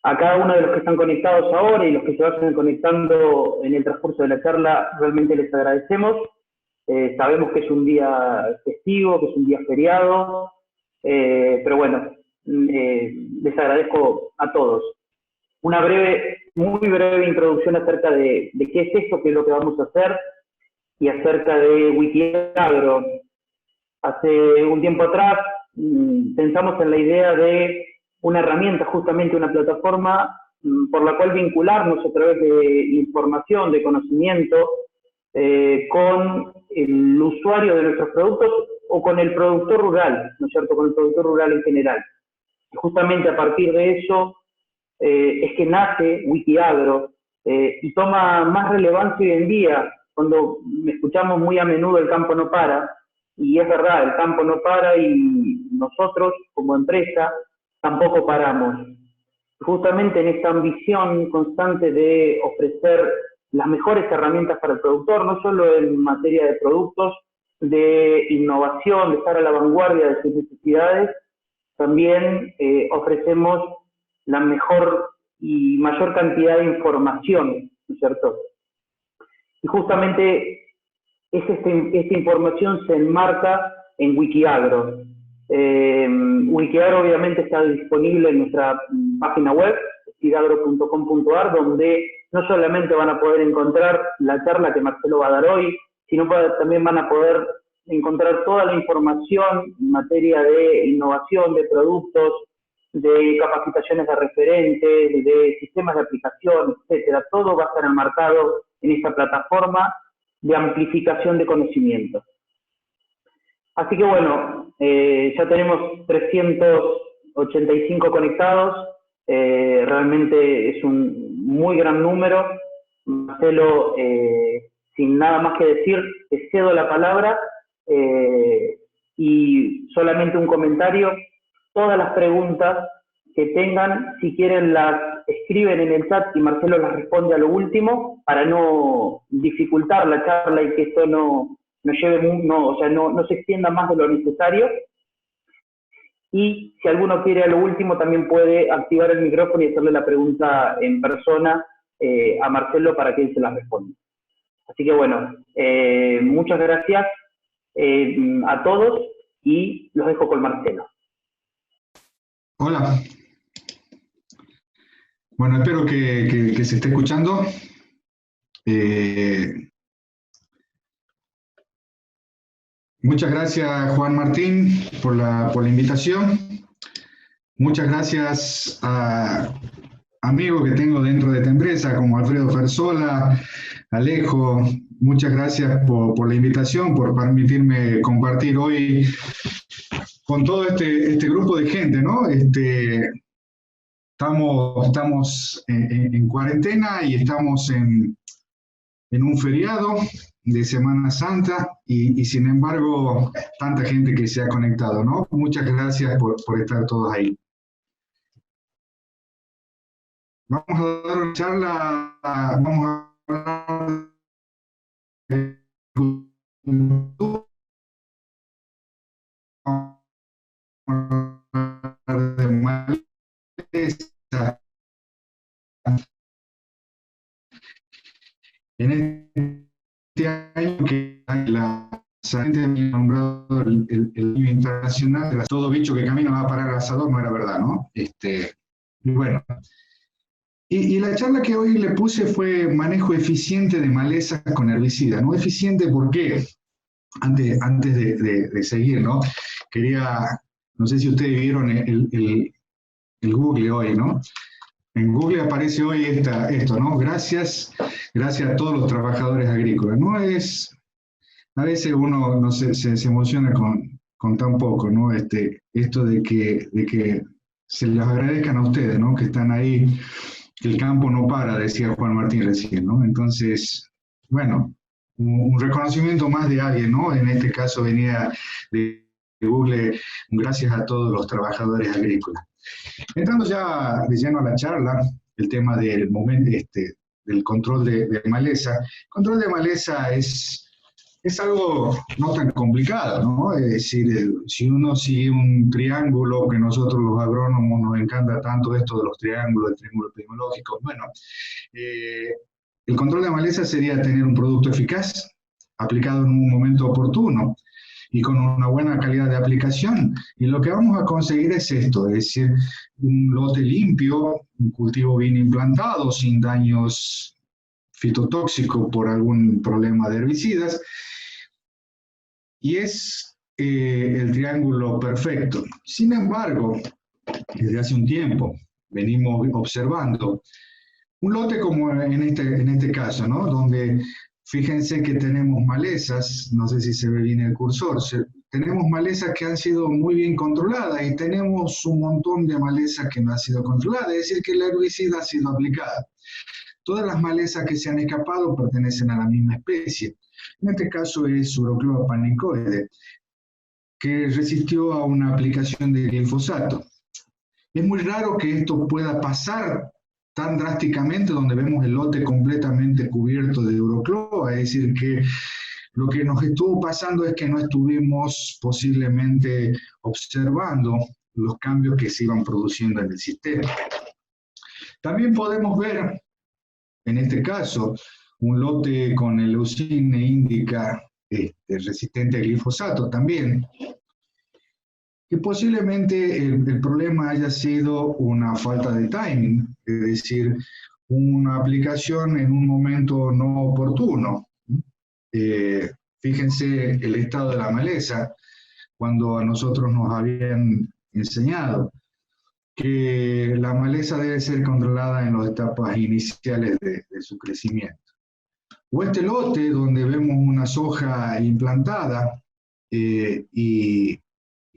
A cada uno de los que están conectados ahora y los que se vayan conectando en el transcurso de la charla, realmente les agradecemos. Sabemos que es un día festivo, que es un día feriado, pero bueno, les agradezco a todos. Una muy breve introducción acerca de qué es esto, qué es lo que vamos a hacer, y acerca de Wikiagro. Hace un tiempo atrás pensamos en la idea de una herramienta, justamente una plataforma por la cual vincularnos a través de información, de conocimiento, con el usuario de nuestros productos o con el productor rural, ¿no es cierto?, con el productor rural en general. Y justamente a partir de eso es que nace Wikiagro y toma más relevancia hoy en día, cuando escuchamos muy a menudo el campo no para, y es verdad, el campo no para y nosotros como empresa tampoco paramos. Justamente en esta ambición constante de ofrecer las mejores herramientas para el productor, no solo en materia de productos, de innovación, de estar a la vanguardia de sus necesidades, también ofrecemos la mejor y mayor cantidad de información, ¿no es cierto? Y justamente esta información se enmarca en Wikiagro. Wikiagro obviamente está disponible en nuestra página web, wikiagro.com.ar, donde no solamente van a poder encontrar la charla que Marcelo va a dar hoy, sino también van a poder encontrar toda la información en materia de innovación, de productos, de capacitaciones de referentes, de sistemas de aplicación, etcétera. Todo va a estar enmarcado en esta plataforma de amplificación de conocimiento. Así que bueno, ya tenemos 385 conectados, realmente es un muy gran número. Marcelo, sin nada más que decir, te cedo la palabra y solamente un comentario. Todas las preguntas que tengan, si quieren las escriben en el chat y Marcelo las responde a lo último, para no dificultar la charla y que esto no se extienda más de lo necesario. Y si alguno quiere a lo último, también puede activar el micrófono y hacerle la pregunta en persona a Marcelo para que él se la responda. Así que bueno, muchas gracias a todos y los dejo con Marcelo. Hola. Bueno, espero que se esté escuchando. Muchas gracias, Juan Martín, por la invitación. Muchas gracias a amigos que tengo dentro de esta empresa, como Alfredo Fersola, Alejo. Muchas gracias por la invitación, por permitirme compartir hoy con todo este grupo de gente, ¿no? Estamos en cuarentena y estamos en un feriado de Semana Santa y sin embargo tanta gente que se ha conectado, ¿no? Muchas gracias por estar todos ahí. Vamos a dar una charla, vamos a hablar de maleza. En este año que la gente ha nombrado el año internacional, todo bicho que camina va a parar al asador, no era verdad, ¿no? Y bueno, y la charla que hoy le puse fue manejo eficiente de malezas con herbicida. No eficiente, ¿por qué? Antes de seguir, ¿no? No sé si ustedes vieron el Google hoy, ¿no? En Google aparece hoy esto, ¿no? Gracias a todos los trabajadores agrícolas. No es, a veces uno no se emociona con tan poco, ¿no? Esto de que se les agradezcan a ustedes, ¿no? Que están ahí, que el campo no para, decía Juan Martín recién, ¿no? Entonces, bueno, un reconocimiento más de alguien, ¿no? En este caso venía de Google, gracias a todos los trabajadores agrícolas. Entrando ya de lleno a la charla, el tema del momento, del control de maleza. El control de maleza es es algo no tan complicado, ¿no? Es decir, si uno sigue un triángulo, que nosotros los agrónomos nos encanta tanto esto de los triángulos, el triángulo epidemiológico, bueno, eh, el control de maleza sería tener un producto eficaz, aplicado en un momento oportuno y con una buena calidad de aplicación. Y lo que vamos a conseguir es esto, es decir, un lote limpio, un cultivo bien implantado, sin daños fitotóxicos por algún problema de herbicidas, y es el triángulo perfecto. Sin embargo, desde hace un tiempo venimos observando un lote como en este caso, ¿no? Donde fíjense que tenemos malezas, no sé si se ve bien el cursor, tenemos malezas que han sido muy bien controladas y tenemos un montón de malezas que no han sido controladas, es decir, que la herbicida ha sido aplicada. Todas las malezas que se han escapado pertenecen a la misma especie. En este caso es Urochloa panicoide, que resistió a una aplicación de glifosato. Es muy raro que esto pueda pasar tan drásticamente, donde vemos el lote completamente cubierto de Urochloa, es decir, que lo que nos estuvo pasando es que no estuvimos posiblemente observando los cambios que se iban produciendo en el sistema. También podemos ver, en este caso, un lote con el leucine indica resistente a glifosato también, que posiblemente el problema haya sido una falta de timing, es decir, una aplicación en un momento no oportuno. Fíjense el estado de la maleza, cuando a nosotros nos habían enseñado que la maleza debe ser controlada en las etapas iniciales de su crecimiento. O este lote donde vemos una soja implantada y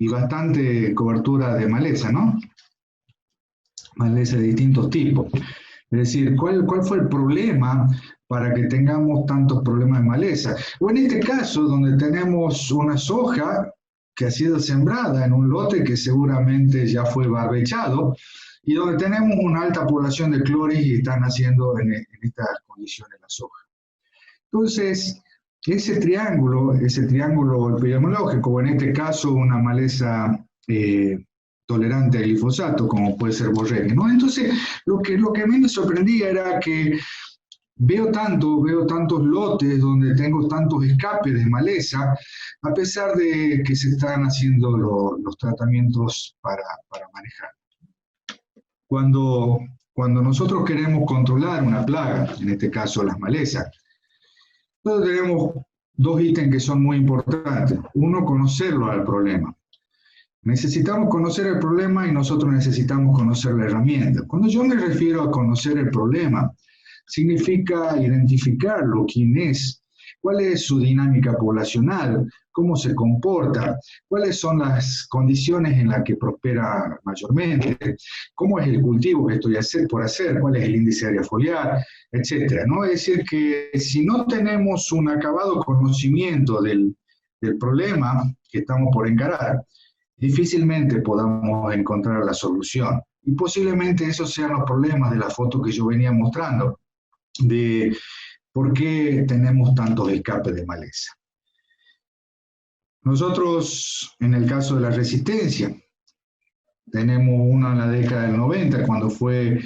bastante cobertura de maleza, ¿no? Maleza de distintos tipos. Es decir, ¿cuál fue el problema para que tengamos tantos problemas de maleza? O en este caso, donde tenemos una soja que ha sido sembrada en un lote que seguramente ya fue barbechado, y donde tenemos una alta población de cloris y están naciendo en estas condiciones la soja. Entonces, ese triángulo epidemiológico, o en este caso una maleza tolerante al glifosato, como puede ser Borrelia, ¿no? Entonces, lo que a mí me sorprendía era que veo tantos lotes donde tengo tantos escapes de maleza, a pesar de que se están haciendo los tratamientos para manejar. Cuando nosotros queremos controlar una plaga, en este caso las malezas, nosotros tenemos dos ítems que son muy importantes. Uno, conocerlo al problema. Necesitamos conocer el problema y nosotros necesitamos conocer la herramienta. Cuando yo me refiero a conocer el problema, significa identificarlo, quién es, cuál es su dinámica poblacional, cómo se comporta, cuáles son las condiciones en las que prospera mayormente, cómo es el cultivo que estoy por hacer, cuál es el índice de área foliar, etc., ¿no? Es decir, que si no tenemos un acabado conocimiento del problema que estamos por encarar, difícilmente podamos encontrar la solución. Y posiblemente esos sean los problemas de la foto que yo venía mostrando, de por qué tenemos tantos escapes de maleza. Nosotros, en el caso de la resistencia, tenemos uno en la década del 90, cuando fue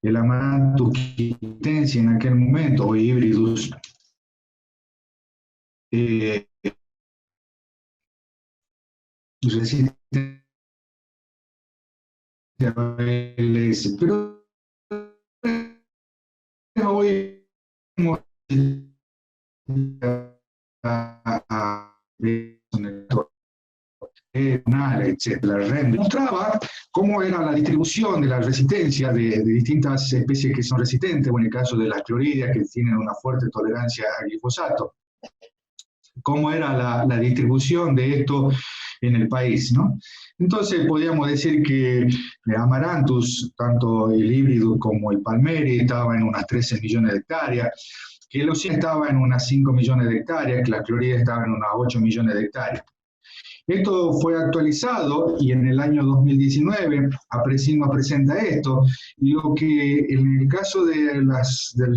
el Amaranthus quitense en aquel momento, o Hybridus, resistente a ALS, pero hoy etcétera. Mostraba cómo era la distribución de la resistencia de distintas especies que son resistentes, o en el caso de las cloridias que tienen una fuerte tolerancia al glifosato, cómo era la distribución de esto en el país, ¿no? Entonces podríamos decir que Amaranthus, tanto el híbrido como el Palmeri, estaba en unas 13 millones de hectáreas, que el Leucine estaba en unas 5 millones de hectáreas, que la clorida estaba en unas 8 millones de hectáreas. Esto fue actualizado y en el año 2019 APRESID nos presenta esto. Digo que en el caso del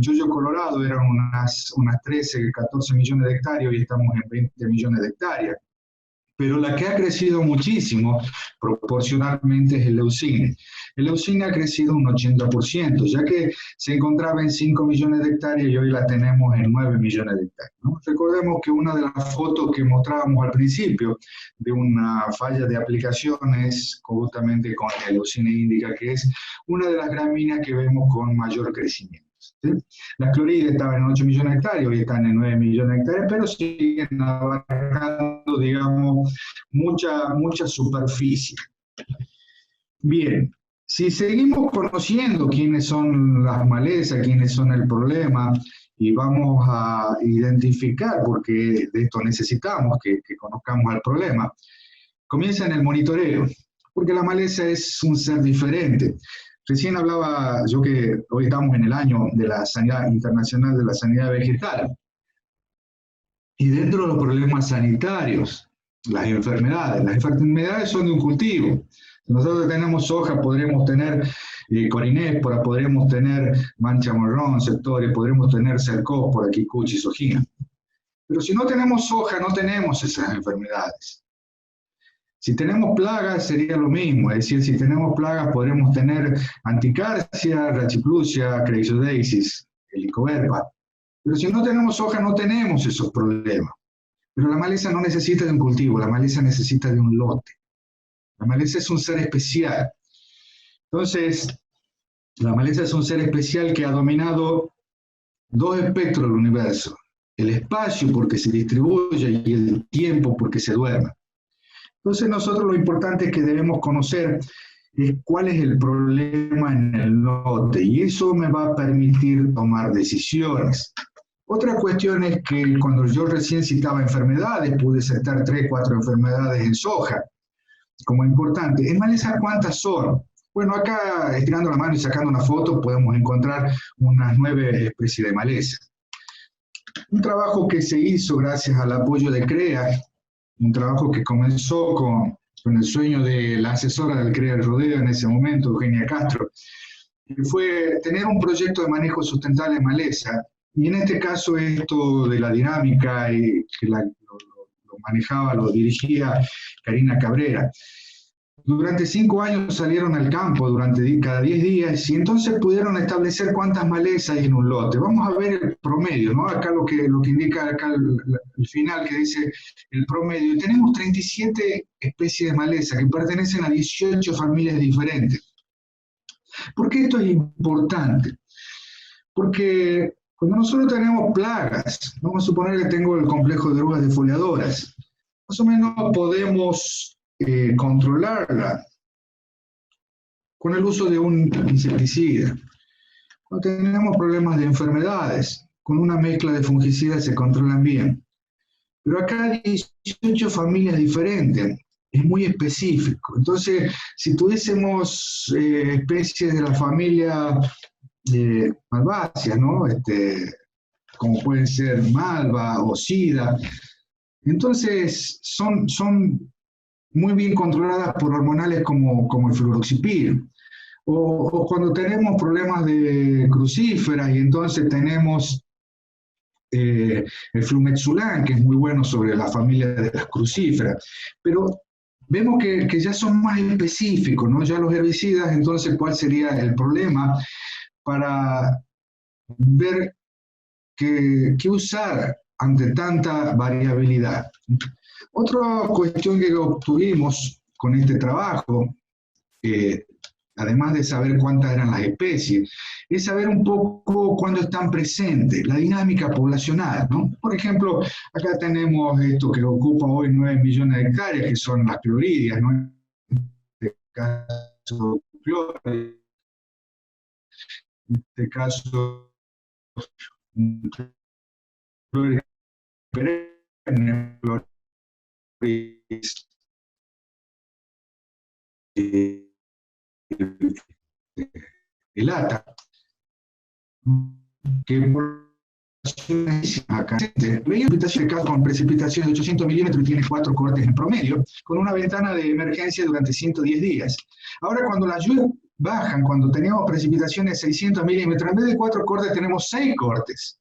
Yoyo Colorado eran unas 13, 14 millones de hectáreas y estamos en 20 millones de hectáreas. Pero la que ha crecido muchísimo proporcionalmente es el leucine. El leucine ha crecido un 80%, ya que se encontraba en 5 millones de hectáreas y hoy la tenemos en 9 millones de hectáreas, ¿no? Recordemos que una de las fotos que mostrábamos al principio de una falla de aplicaciones justamente con el leucine índica, que es una de las gramíneas que vemos con mayor crecimiento. ¿Sí? Las clorides estaban en 8 millones de hectáreas, hoy están en 9 millones de hectáreas, pero siguen abarcando, digamos, mucha superficie. Bien, si seguimos conociendo quiénes son las malezas, quiénes son el problema, y vamos a identificar, porque de esto necesitamos que conozcamos el problema, comienza en el monitoreo, porque la maleza es un ser diferente. Recién hablaba yo que hoy estamos en el año de la Sanidad Internacional de la Sanidad Vegetal. Y dentro de los problemas sanitarios, las enfermedades son de un cultivo. Si nosotros tenemos soja, podremos tener corinépora, podremos tener mancha marrón, sectores, podremos tener cercóspora, quicuchi, sojina. Pero si no tenemos soja, no tenemos esas enfermedades. Si tenemos plagas sería lo mismo, es decir, si tenemos plagas podremos tener anticarcia, rachiplusia, creixodeisis, helicoverpa. Pero si no tenemos soja no tenemos esos problemas. Pero la maleza no necesita de un cultivo, la maleza necesita de un lote. La maleza es un ser especial. Entonces, la maleza es un ser especial que ha dominado dos espectros del universo. El espacio porque se distribuye y el tiempo porque se duerme. Entonces nosotros lo importante que debemos conocer es cuál es el problema en el lote y eso me va a permitir tomar decisiones. Otra cuestión es que cuando yo recién citaba enfermedades, pude citar 3, 4 enfermedades en soja como importante. En maleza, ¿cuántas son? Bueno, acá estirando la mano y sacando una foto podemos encontrar unas 9 especies de maleza. Un trabajo que se hizo gracias al apoyo de CREA, un trabajo que comenzó con el sueño de la asesora del CREA del Rodeo en ese momento, Eugenia Castro, fue tener un proyecto de manejo sustentable de maleza, y en este caso esto de la dinámica que lo manejaba, lo dirigía Karina Cabrera. Durante 5 años salieron al campo durante cada 10 días y entonces pudieron establecer cuántas malezas hay en un lote. Vamos a ver el promedio, ¿no? Acá lo que indica acá el final que dice el promedio. Y tenemos 37 especies de maleza que pertenecen a 18 familias diferentes. ¿Por qué esto es importante? Porque cuando nosotros tenemos plagas, vamos a suponer que tengo el complejo de orugas defoliadoras, más o menos podemos controlarla con el uso de un insecticida. Cuando tenemos problemas de enfermedades, con una mezcla de fungicidas se controlan bien. Pero acá hay 18 familias diferentes, es muy específico. Entonces, si tuviésemos especies de la familia malváceas, ¿no? Como pueden ser malva o sida, entonces son muy bien controladas por hormonales como el fluroxipir. O cuando tenemos problemas de crucíferas y entonces tenemos el flumexulán, que es muy bueno sobre la familia de las crucíferas. Pero vemos que ya son más específicos, ¿no? Ya los herbicidas, entonces, ¿cuál sería el problema para ver qué usar ante tanta variabilidad? Otra cuestión que obtuvimos con este trabajo, además de saber cuántas eran las especies, es saber un poco cuándo están presentes, la dinámica poblacional, ¿no? Por ejemplo, acá tenemos esto que ocupa hoy 9 millones de hectáreas, que son las cloridias, ¿no? En este caso, el ATA, que por acá. Veía precipitaciones con precipitaciones de 800 milímetros y tiene 4 cortes en promedio, con una ventana de emergencia durante 110 días. Ahora, cuando las lluvias bajan, cuando teníamos precipitaciones de 600 milímetros, en vez de 4 cortes tenemos 6 cortes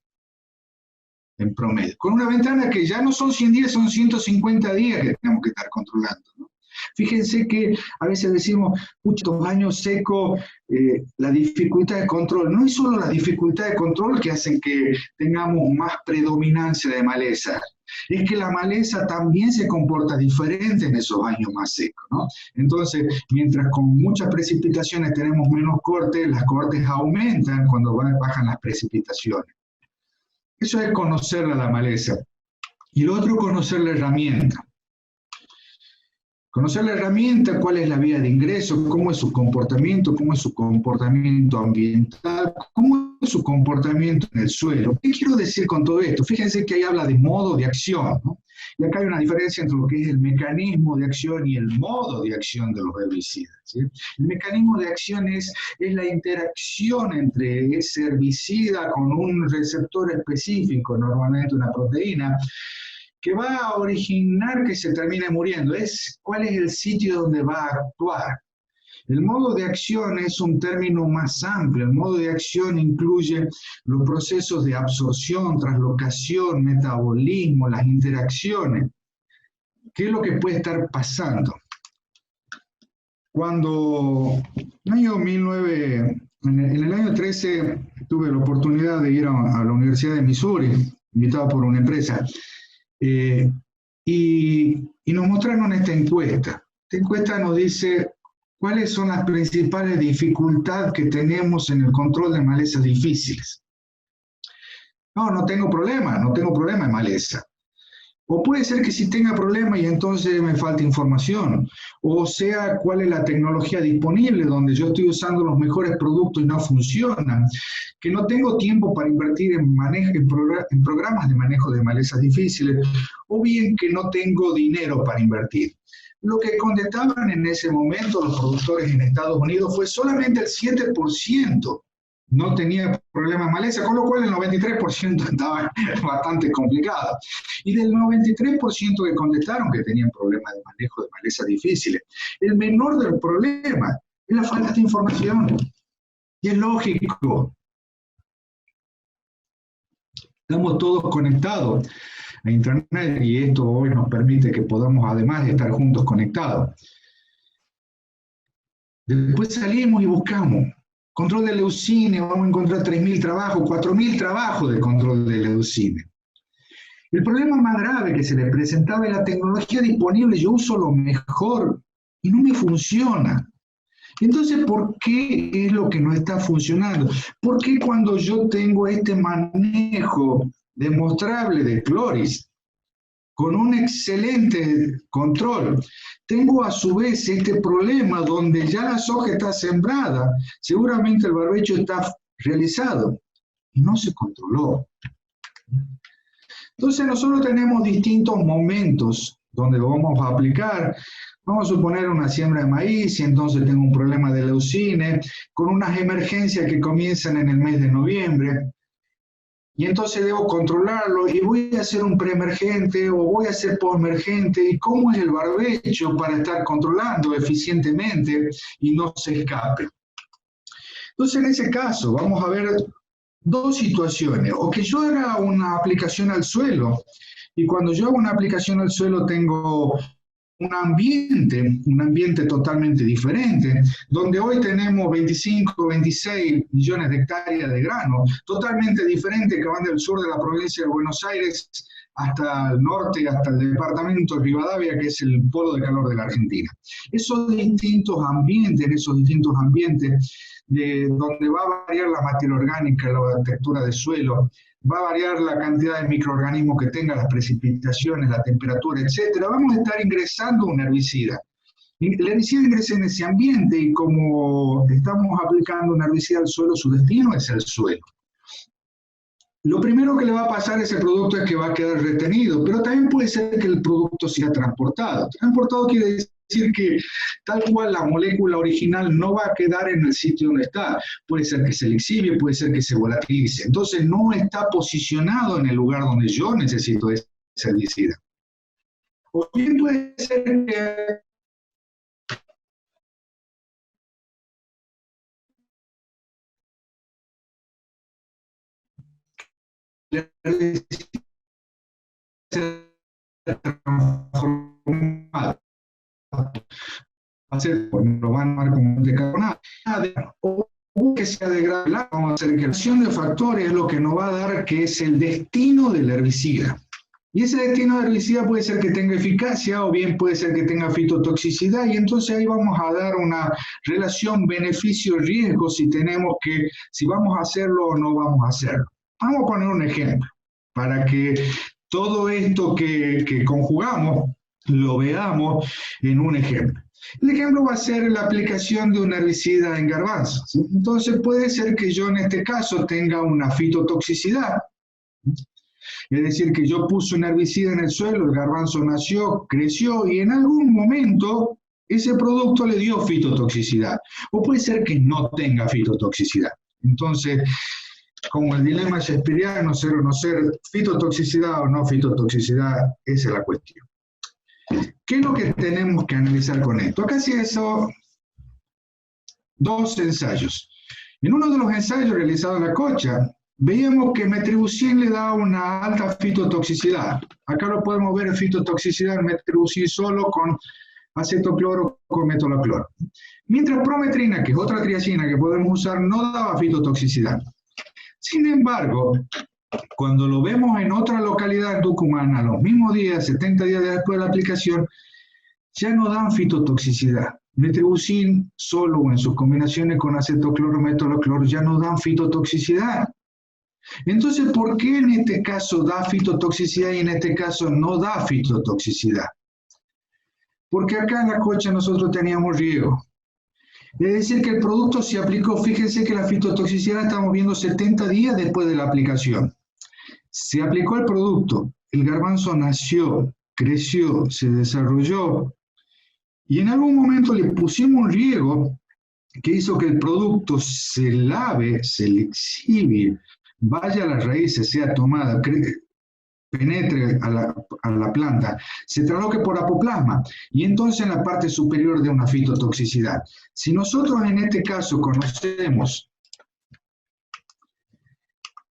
en promedio, con una ventana que ya no son 100 días, son 150 días que tenemos que estar controlando, ¿no? Fíjense que a veces decimos, estos años secos, la dificultad de control. No es solo la dificultad de control que hacen que tengamos más predominancia de maleza, es que la maleza también se comporta diferente en esos años más secos, ¿no? Entonces, mientras con muchas precipitaciones tenemos menos cortes, las cortes aumentan cuando bajan las precipitaciones. Eso es conocer la maleza. Y lo otro, conocer la herramienta. Conocer la herramienta, cuál es la vía de ingreso, cómo es su comportamiento ambiental, cómo es su comportamiento en el suelo. ¿Qué quiero decir con todo esto? Fíjense que ahí habla de modo de acción, ¿no? Y acá hay una diferencia entre lo que es el mecanismo de acción y el modo de acción de los herbicidas, ¿sí? El mecanismo de acción es la interacción entre ese herbicida con un receptor específico, normalmente una proteína, que va a originar que se termine muriendo. ¿Cuál es el sitio donde va a actuar? El modo de acción es un término más amplio. El modo de acción incluye los procesos de absorción, translocación, metabolismo, las interacciones. ¿Qué es lo que puede estar pasando? Cuando en el año 13 tuve la oportunidad de ir a la Universidad de Missouri, invitado por una empresa, y nos mostraron esta encuesta. Esta encuesta nos dice cuáles son las principales dificultades que tenemos en el control de malezas difíciles. No tengo problema de maleza. O puede ser que sí tenga problema y entonces me falta información. O sea, cuál es la tecnología disponible donde yo estoy usando los mejores productos y no funcionan. Que no tengo tiempo para invertir en programas de manejo de malezas difíciles. O bien que no tengo dinero para invertir. Lo que contestaban en ese momento los productores en Estados Unidos fue solamente el 7%. No tenía problema de maleza, con lo cual el 93% estaba bastante complicado. Y del 93% que contestaron que tenían problemas de manejo de malezas difíciles, el menor del problema es la falta de información. Y es lógico. Estamos todos conectados a Internet y esto hoy nos permite que podamos además estar juntos conectados. Después salimos y buscamos. Control de leucine, vamos a encontrar 3.000 trabajos, 4.000 trabajos de control de leucine. El problema más grave que se le presentaba es la tecnología disponible. Yo uso lo mejor y no me funciona. Entonces, ¿por qué es lo que no está funcionando? ¿Por qué cuando yo tengo este manejo demostrable de cloris, con un excelente control, tengo a su vez este problema donde ya la soja está sembrada, seguramente el barbecho está realizado y no se controló? Entonces nosotros tenemos distintos momentos donde lo vamos a aplicar. Vamos a suponer una siembra de maíz y entonces tengo un problema de leucine con unas emergencias que comienzan en el mes de noviembre. Y entonces debo controlarlo y voy a hacer un preemergente o voy a hacer postemergente. ¿Y cómo es el barbecho para estar controlando eficientemente y no se escape? Entonces en ese caso vamos a ver dos situaciones. O que yo haga una aplicación al suelo y cuando yo hago una aplicación al suelo tengo un ambiente totalmente diferente, donde hoy tenemos 25, 26 millones de hectáreas de grano, totalmente diferente, que van del sur de la provincia de Buenos Aires hasta el norte, hasta el departamento de Rivadavia, que es el polo de calor de la Argentina. Esos distintos ambientes, donde va a variar la materia orgánica, la textura del suelo, va a variar la cantidad de microorganismos que tenga, las precipitaciones, la temperatura, etc. Vamos a estar ingresando un herbicida. El herbicida ingresa en ese ambiente y como estamos aplicando un herbicida al suelo, su destino es el suelo. Lo primero que le va a pasar a ese producto es que va a quedar retenido, pero también puede ser que el producto sea transportado. Transportado quiere decir decir que tal cual la molécula original no va a quedar en el sitio donde está. Puede ser que se lixivie, puede ser que se volatilice. Entonces no está posicionado en el lugar donde yo necesito ese herbicida. O bien puede ser que lo van a tomar como decarbonato o que sea degradable. Vamos a hacer que la acción de factores es lo que nos va a dar que es el destino del herbicida. Y ese destino del herbicida puede ser que tenga eficacia o bien puede ser que tenga fitotoxicidad, y entonces ahí vamos a dar una relación beneficio-riesgo si vamos a hacerlo o no vamos a hacerlo. Vamos a poner un ejemplo para que todo esto que conjugamos lo veamos en un ejemplo. El ejemplo va a ser la aplicación de un herbicida en garbanzo, ¿sí? Entonces puede ser que yo en este caso tenga una fitotoxicidad. Es decir, que yo puse un herbicida en el suelo, el garbanzo nació, creció y en algún momento ese producto le dio fitotoxicidad. O puede ser que no tenga fitotoxicidad. Entonces, como el dilema shakespeariano, ser o no ser, fitotoxicidad o no fitotoxicidad, esa es la cuestión. ¿Qué es lo que tenemos que analizar con esto? Acá se hizo 2 ensayos. En uno de los ensayos realizados en la Cocha, veíamos que metribuzin le da una alta fitotoxicidad. Acá lo podemos ver en fitotoxicidad en metribuzin solo con acetocloro con metolacloro. Mientras prometrina, que es otra triazina que podemos usar, no daba fitotoxicidad. Sin embargo, cuando lo vemos en otra localidad en Tucumán, a los mismos días, 70 días después de la aplicación, ya no dan fitotoxicidad. Metribuzin solo o en sus combinaciones con acetocloro, metolacloro ya no dan fitotoxicidad. Entonces, ¿por qué en este caso da fitotoxicidad y en este caso no da fitotoxicidad? Porque acá en la Cocha nosotros teníamos riego. Es decir, que el producto se aplicó, fíjense que la fitotoxicidad la estamos viendo 70 días después de la aplicación. Se aplicó el producto, el garbanzo nació, creció, se desarrolló, y en algún momento le pusimos un riego que hizo que el producto se lave, se lixivie, vaya a las raíces, sea tomada, penetre a la planta, se traloque por apoplasma y entonces en la parte superior de una fitotoxicidad. Si nosotros en este caso conocemos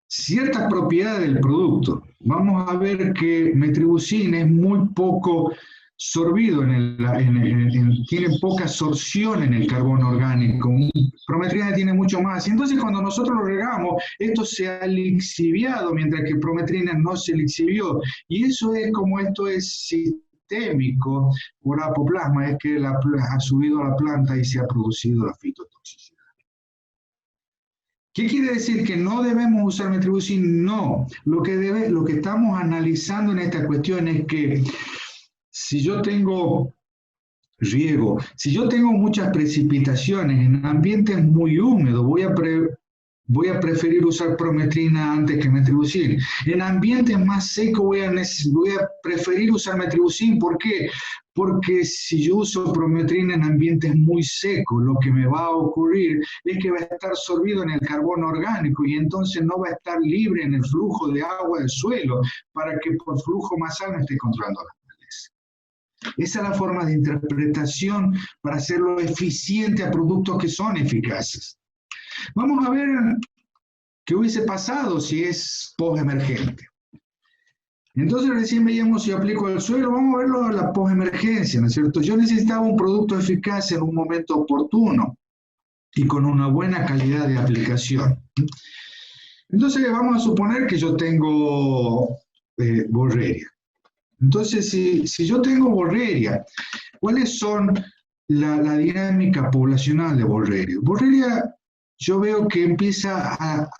ciertas propiedades del producto, vamos a ver que metribuzin es muy poco sorbido, tiene poca absorción en el carbono orgánico, prometrina tiene mucho más, y entonces cuando nosotros lo regamos, esto se ha lixiviado, mientras que prometrina no se lixivió, y eso es como esto es sistémico por apoplasma, es que ha subido a la planta y se ha producido la fitotoxicidad. ¿Qué quiere decir? ¿Que no debemos usar metribuzin? No, lo que estamos analizando en esta cuestión es que si yo tengo riego, si yo tengo muchas precipitaciones en ambientes muy húmedos, voy a preferir usar prometrina antes que metribuzin. En ambientes más secos voy a preferir usar metribuzin. ¿Por qué? Porque si yo uso prometrina en ambientes muy secos, lo que me va a ocurrir es que va a estar absorbido en el carbono orgánico y entonces no va a estar libre en el flujo de agua del suelo para que por flujo masal me esté controlando las malezas. Esa es la forma de interpretación para hacerlo eficiente a productos que son eficaces. Vamos a ver qué hubiese pasado si es post-emergente. Entonces recién veíamos si aplico al suelo, vamos a verlo a la post-emergencia, ¿no es cierto? Yo necesitaba un producto eficaz en un momento oportuno y con una buena calidad de aplicación. Entonces vamos a suponer que yo tengo borreria. Entonces, si yo tengo borreria, ¿cuáles son la dinámica poblacional de borreria? Borreria, yo veo que empiezo a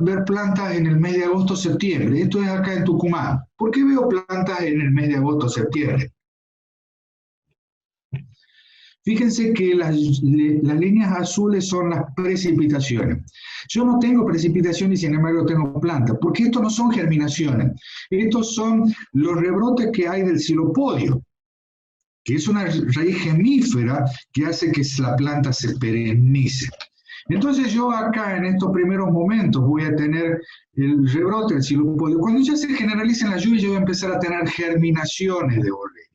ver plantas en el mes de agosto-septiembre. Esto es acá en Tucumán. ¿Por qué veo plantas en el mes de agosto-septiembre? Fíjense que las líneas azules son las precipitaciones. Yo no tengo precipitaciones y sin embargo tengo plantas, porque estos no son germinaciones. Estos son los rebrotes que hay del xilopodium, que es una raíz gemífera que hace que la planta se perennice. Entonces yo acá en estos primeros momentos voy a tener el rebrote del silopodio. Cuando ya se generalicen las lluvias, yo voy a empezar a tener germinaciones de borrelia.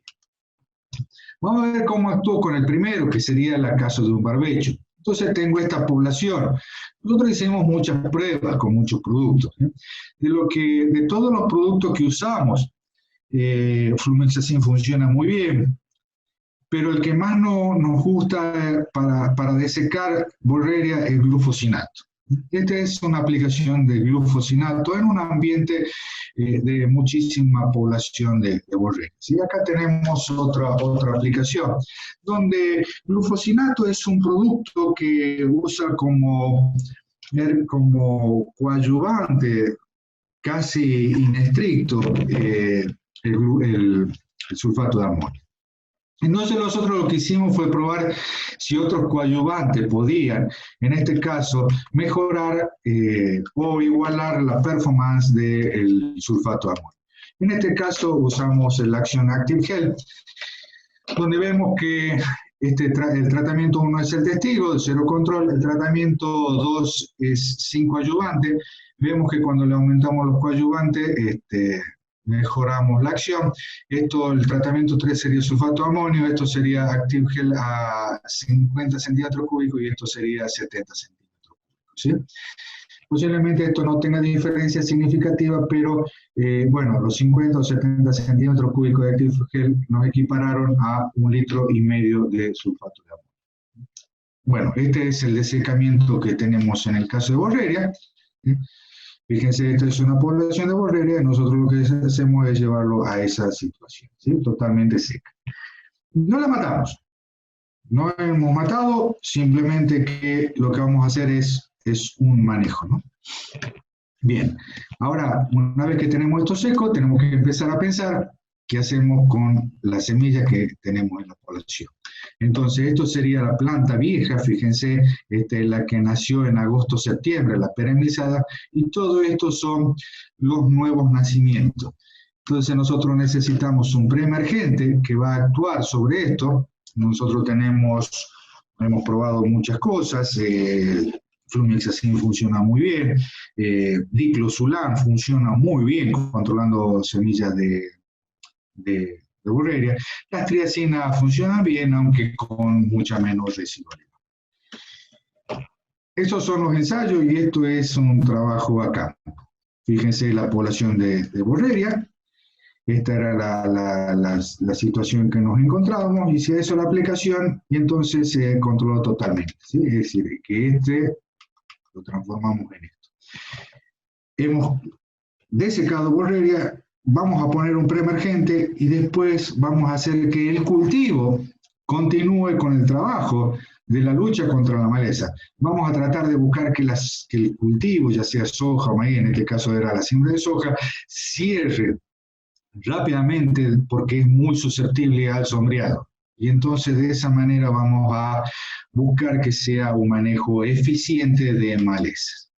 Vamos a ver cómo actúo con el primero, que sería el caso de un barbecho. Entonces tengo esta población. Nosotros hicimos muchas pruebas con muchos productos. De todos los productos que usamos, Flumixacin funciona muy bien, pero el que más nos gusta para desecar borrelia es glufosinato. Esta es una aplicación de glufosinato en un ambiente de muchísima población de borrelia. Y acá tenemos otra aplicación, donde glufosinato es un producto que usa como coadyuvante casi inestricto el sulfato de amonio. Entonces nosotros lo que hicimos fue probar si otros coadyuvantes podían, en este caso, mejorar o igualar la performance del sulfato de amonio. En este caso usamos el Action Active Gel, donde vemos que el tratamiento 1 es el testigo, de cero control, el tratamiento 2 es sin coadyuvante. Vemos que cuando le aumentamos los coadyuvantes, mejoramos la acción. El tratamiento 3 sería sulfato de amonio, esto sería Active Gel a 50 centímetros cúbicos y esto sería 70 centímetros cúbicos, ¿sí? Posiblemente esto no tenga diferencia significativa, pero bueno, los 50 o 70 centímetros cúbicos de Active Gel nos equipararon a 1,5 litros de sulfato de amonio. Bueno, este es el desecamiento que tenemos en el caso de borrelia, ¿sí? Fíjense, esta es una población de borrelia y nosotros lo que hacemos es llevarlo a esa situación, ¿sí? Totalmente seca. No la matamos, no la hemos matado, simplemente que lo que vamos a hacer es un manejo, ¿no? Bien, ahora, una vez que tenemos esto seco, tenemos que empezar a pensar qué hacemos con la semilla que tenemos en la población. Entonces, esto sería la planta vieja, fíjense, esta es la que nació en agosto-septiembre, la perennizada, y todo esto son los nuevos nacimientos. Entonces, nosotros necesitamos un preemergente que va a actuar sobre esto. Nosotros hemos probado muchas cosas, Flumixacin funciona muy bien, Diclosulam funciona muy bien controlando semillas de borrelia. Las triacinas funcionan bien, aunque con mucha menos residualidad. Estos son los ensayos y esto es un trabajo acá. Fíjense la población de borrelia. Esta era la situación que nos encontrábamos y se hizo la aplicación y entonces se controló totalmente, ¿sí? Es decir, que lo transformamos en esto. Hemos desecado borrelia, vamos a poner un preemergente y después vamos a hacer que el cultivo continúe con el trabajo de la lucha contra la maleza. Vamos a tratar de buscar que el cultivo, ya sea soja o maíz, en este caso era la siembra de soja, cierre rápidamente porque es muy susceptible al sombreado. Y entonces de esa manera vamos a buscar que sea un manejo eficiente de malezas.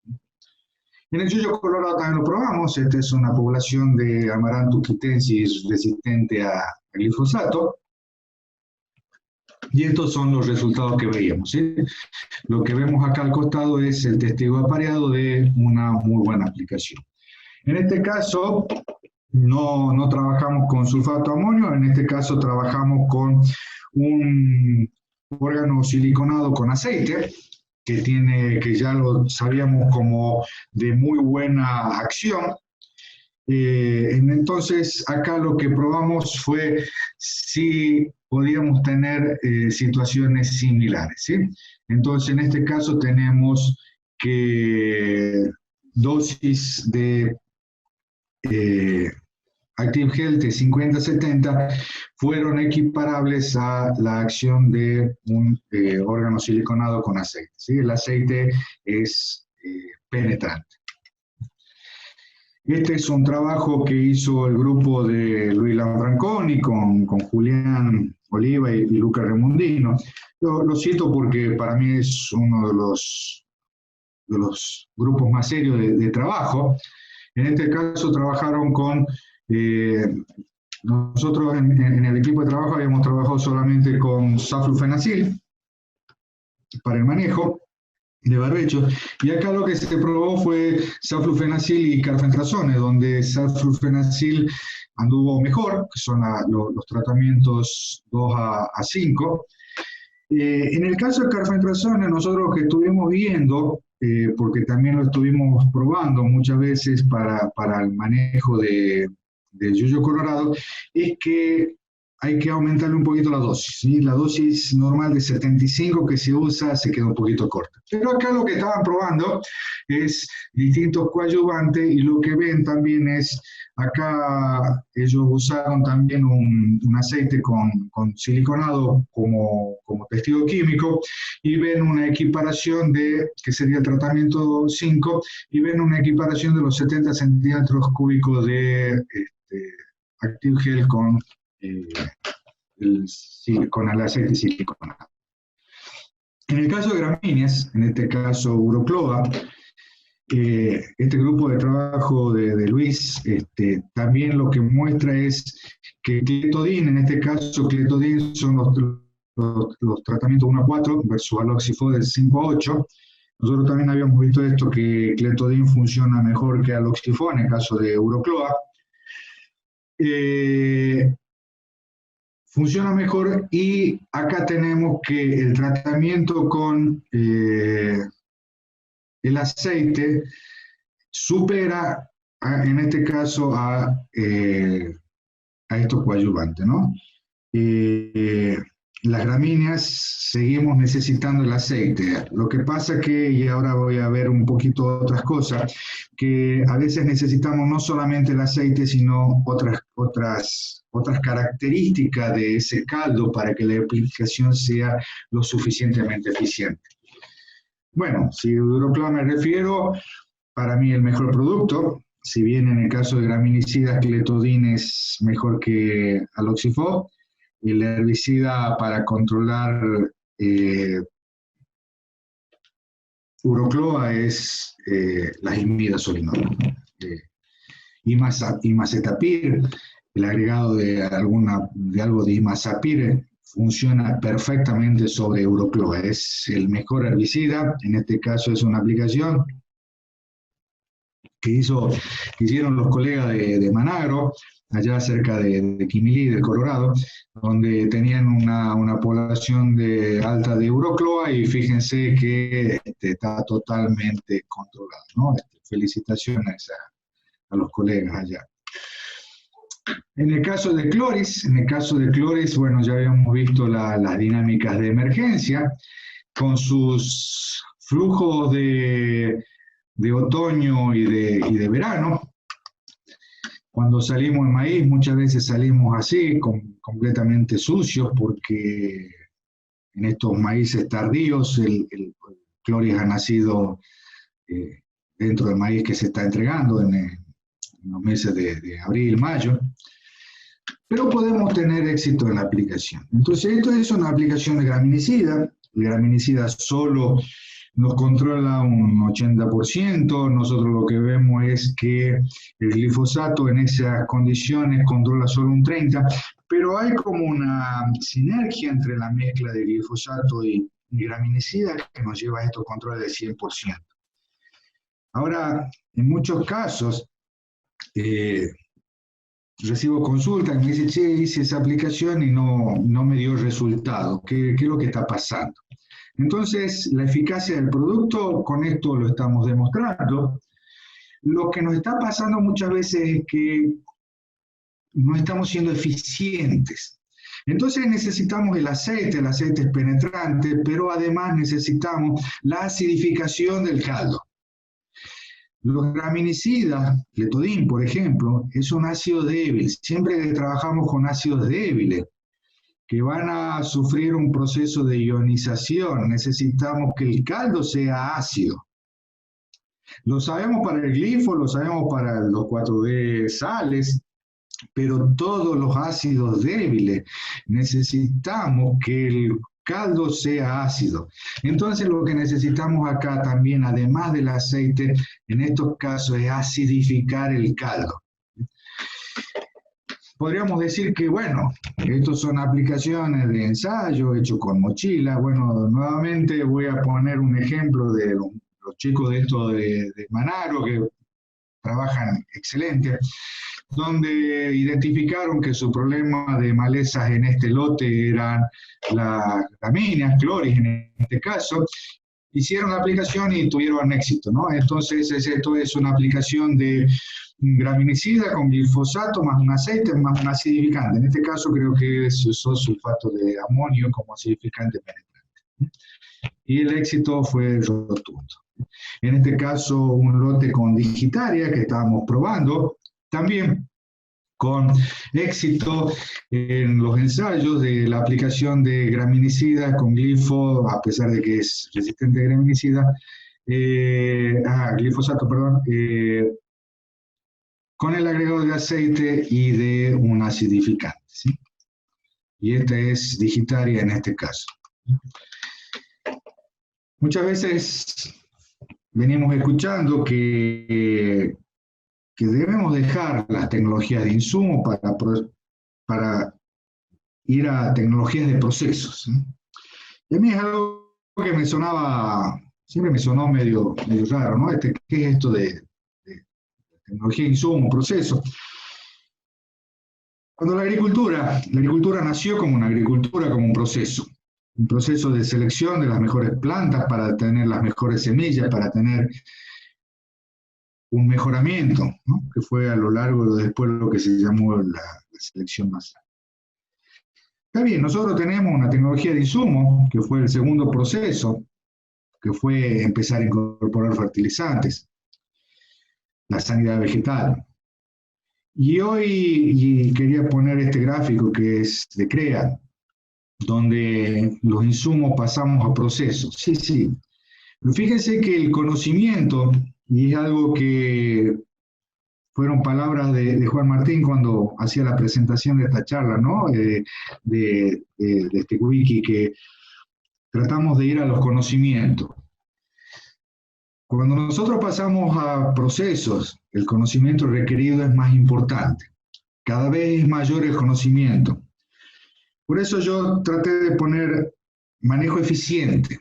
En el yuyo colorado también lo probamos. Esta es una población de Amaranthus quitensis resistente a glifosato. Y estos son los resultados que veíamos, ¿sí? Lo que vemos acá al costado es el testigo apareado de una muy buena aplicación. En este caso, no trabajamos con sulfato de amonio, en este caso trabajamos con un órgano siliconado con aceite, que ya lo sabíamos como de muy buena acción. Entonces, acá lo que probamos fue si podíamos tener situaciones similares, ¿sí? Entonces, en este caso tenemos que dosis de Active Gel de 50-70 fueron equiparables a la acción de un órgano siliconado con aceite, ¿sí? El aceite es penetrante. Este es un trabajo que hizo el grupo de Luis Lanfranconi con Julián Oliva y Luca Remondino. Lo cito porque para mí es uno de los grupos más serios de trabajo. En este caso trabajaron con Nosotros en el equipo de trabajo habíamos trabajado solamente con saflufenacil para el manejo de barbecho, y acá lo que se probó fue saflufenacil y carfentrazone, donde saflufenacil anduvo mejor, que son los tratamientos 2 a 5. En el caso del carfentrazone, nosotros lo que estuvimos viendo, porque también lo estuvimos probando muchas veces para el manejo de yuyo colorado, es que hay que aumentarle un poquito la dosis, ¿sí? La dosis normal de 75 que se usa se queda un poquito corta. Pero acá lo que estaban probando es distintos coadyuvantes, y lo que ven también es, acá ellos usaron también un aceite con siliconado como testigo químico, y ven una equiparación que sería el tratamiento 5, y ven una equiparación de los 70 centímetros cúbicos de Active Gel con el aceite siliconado. En el caso de gramíneas, en este caso Urocloa, este grupo de trabajo de Luis, también lo que muestra es que Cletodin, en este caso Cletodin son los tratamientos 1 a 4 versus Aloxifo del 5 a 8. Nosotros también habíamos visto esto, que Cletodin funciona mejor que Aloxifo en el caso de Urocloa. Funciona mejor, y acá tenemos que el tratamiento con el aceite supera, en este caso, a estos coadyuvantes, ¿no? Las gramíneas seguimos necesitando el aceite. Lo que pasa que, y ahora voy a ver un poquito otras cosas, que a veces necesitamos no solamente el aceite, sino otras características de ese caldo para que la aplicación sea lo suficientemente eficiente. Bueno, si Urocloa me refiero, para mí el mejor producto, si bien en el caso de graminicidas Cletodin es mejor que Aloxifo, el herbicida para controlar Urocloa es la imidazolinol. Imacetapir, el agregado de algo de imazapir, funciona perfectamente sobre Urocloa. Es el mejor herbicida. En este caso es una aplicación que hicieron los colegas de Managro, allá cerca de Quimilí, del Colorado, donde tenían una población alta de Urocloa, y fíjense que está totalmente controlado, ¿no? Felicitaciones a los colegas allá. En el caso de Cloris, bueno, ya habíamos visto las dinámicas de emergencia, con sus flujos de otoño y de verano. Cuando salimos en maíz, muchas veces salimos así, completamente sucios, porque en estos maíces tardíos el Cloris ha nacido dentro del maíz que se está entregando en los meses de abril, mayo. Pero podemos tener éxito en la aplicación. Entonces, esto es una aplicación de graminicida. El graminicida solo nos controla un 80%. Nosotros lo que vemos es que el glifosato en esas condiciones controla solo un 30%, pero hay como una sinergia entre la mezcla de glifosato y graminicida que nos lleva a estos controles de 100%. Ahora, en muchos casos, recibo consultas que me dicen, che, hice esa aplicación y no me dio resultado. ¿Qué es lo que está pasando? Entonces, la eficacia del producto, con esto lo estamos demostrando. Lo que nos está pasando muchas veces es que no estamos siendo eficientes. Entonces necesitamos el aceite es penetrante, pero además necesitamos la acidificación del caldo. Los graminicidas, Cletodin, por ejemplo, es un ácido débil. Siempre que trabajamos con ácidos débiles, que van a sufrir un proceso de ionización, necesitamos que el caldo sea ácido. Lo sabemos para el glifo, lo sabemos para los 4D sales, pero todos los ácidos débiles necesitamos que el caldo sea ácido. Entonces lo que necesitamos acá también, además del aceite, en estos casos es acidificar el caldo. podríamos decir que, bueno, estos son aplicaciones de ensayo hechos con mochila. Bueno, nuevamente voy a poner un ejemplo de los chicos de esto de Manaro, que trabajan excelente, donde identificaron que su problema de malezas en este lote eran las gramíneas, cloris en este caso. Hicieron la aplicación y tuvieron éxito, ¿no? Entonces, esto es una aplicación de graminicida con glifosato más un aceite más un acidificante. En este caso creo que se usó sulfato de amonio como acidificante penetrante. Y el éxito fue rotundo. En este caso, un lote con digitaria que estábamos probando, también con éxito en los ensayos de la aplicación de graminicida con glifo, a pesar de que es resistente a graminicida, glifosato, perdón, con el agregado de aceite y de un acidificante, ¿sí? Y esta es digitaria en este caso. Muchas veces venimos escuchando que debemos dejar las tecnologías de insumo para ir a tecnologías de procesos, ¿sí? Y a mí es algo que me sonaba, siempre me sonó medio raro, ¿no? ¿Qué es esto de tecnología de insumo, proceso? Cuando la agricultura nació como una agricultura, como un proceso de selección de las mejores plantas para tener las mejores semillas, para tener un mejoramiento, ¿no? Que fue a lo largo de después lo que se llamó la selección masiva. Está bien, nosotros tenemos una tecnología de insumo, que fue el segundo proceso, que fue empezar a incorporar fertilizantes, la sanidad vegetal. Y hoy quería poner este gráfico que es de CREA, donde los insumos pasamos a procesos. Sí, sí. Pero fíjense que el conocimiento, y es algo que fueron palabras de Juan Martín cuando hacía la presentación de esta charla, ¿no? De este wiki, que tratamos de ir a los conocimientos. Cuando nosotros pasamos a procesos, el conocimiento requerido es más importante. Cada vez es mayor el conocimiento. Por eso yo traté de poner manejo eficiente.